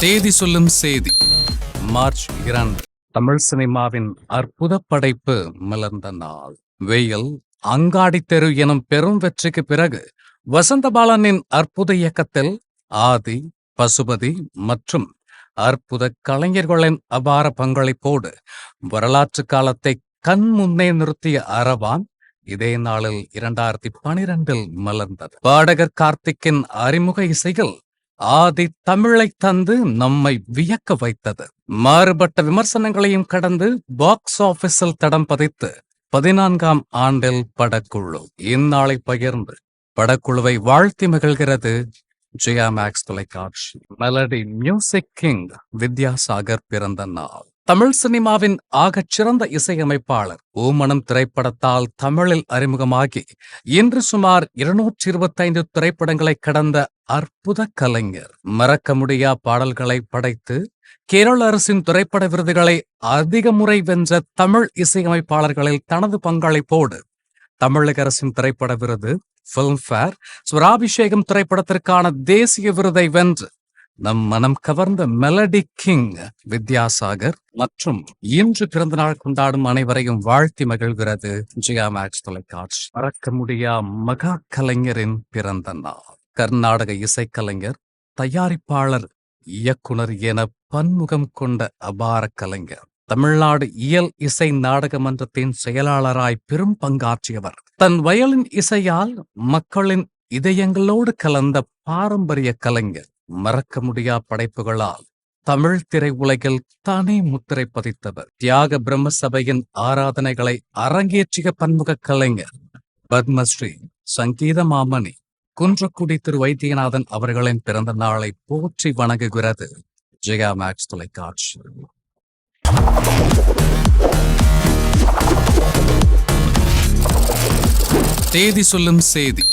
தேதி சொல்லும் செய்தி மார்ச் 2. தமிழ் சினிமாவின் அற்புத படைப்பு மலர்ந்த நாள். வெயில் அங்காடி தெரு எனும் பெரும் வெற்றிக்கு பிறகு வசந்தபாலனின் அற்புத இயக்கத்தில் ஆதி, பசுபதி மற்றும் அற்புத கலைஞர்களின் அபார பங்களிப்போடு வரலாற்று காலத்தை கண் முன்னே நிறுத்திய அரவான் இதே நாளில் 2012 மலர்ந்தது. பாடகர் கார்த்திக்கின் அறிமுக இசையில் ஆதி தமிழை தந்து நம்மை வியக்க வைத்தது. மாறுபட்ட விமர்சனங்களையும் கடந்து பாக்ஸ் ஆபீஸில் தடம் பதித்து 14ஆம் ஆண்டில் படக்குழு இந்நாளை பகிர்ந்து படக்குழுவை வாழ்த்தி மகிழ்கிறது ஜெயா மேக்ஸ் தொலைக்காட்சி. மெலடி மியூசிக் கிங் வித்யாசாகர் பிறந்த நாள். தமிழ் சினிமாவின் ஆகச் சிறந்த இசையமைப்பாளர் ஓமனம் திரைப்படத்தால் தமிழில் அறிமுகமாகி இன்று சுமார் 225 திரைப்படங்களை கடந்த அற்புத கலைஞர். மறக்க முடியா பாடல்களை படைத்து கேரள அரசின் திரைப்பட விருதுகளை அதிக முறை வென்ற தமிழ் இசையமைப்பாளர்களில் தனது பங்களிப்போடு தமிழக அரசின் திரைப்பட விருது, பிலிம்பேர், ஸ்வராபிஷேகம் திரைப்படத்திற்கான தேசிய விருதை வென்று நம் மனம் கவர்ந்த மெலடி கிங் வித்யாசாகர் மற்றும் இன்று பிறந்த நாள் கொண்டாடும் அனைவரையும் வாழ்த்தி மகிழ்கிறது ஜெயா மேக்ஸ் தொலைக்காட்சி. மறக்க முடியா மகா கலைஞரின் பிறந்த நாள். கர்நாடக இசைக்கலைஞர், தயாரிப்பாளர், இயக்குனர் என பன்முகம் கொண்ட அபார கலைஞர். தமிழ்நாடு இயல் இசை நாடக மன்றத்தின் செயலாளராய் பெரும் பங்காற்றியவர். தன் வயலின் இசையால் மக்களின் இதயங்களோடு கலந்த பாரம்பரிய கலைஞர். மறக்க முடியா படைப்புகளால் தமிழ் திரை உலகில் தனி முத்திரை பதித்தவர். தியாக பிரம்ம சபையின் ஆராதனைகளை அரங்கேற்றிய பன்முக கலைஞர். பத்மஸ்ரீ, சங்கீத மாமணி, குன்றக்குடி திரு வைத்தியநாதன் அவர்களின் பிறந்த நாளை போற்றி வணங்குகிறது ஜெயா மேக்ஸ் தொலைக்காட்சி. தேதி சொல்லும் செய்தி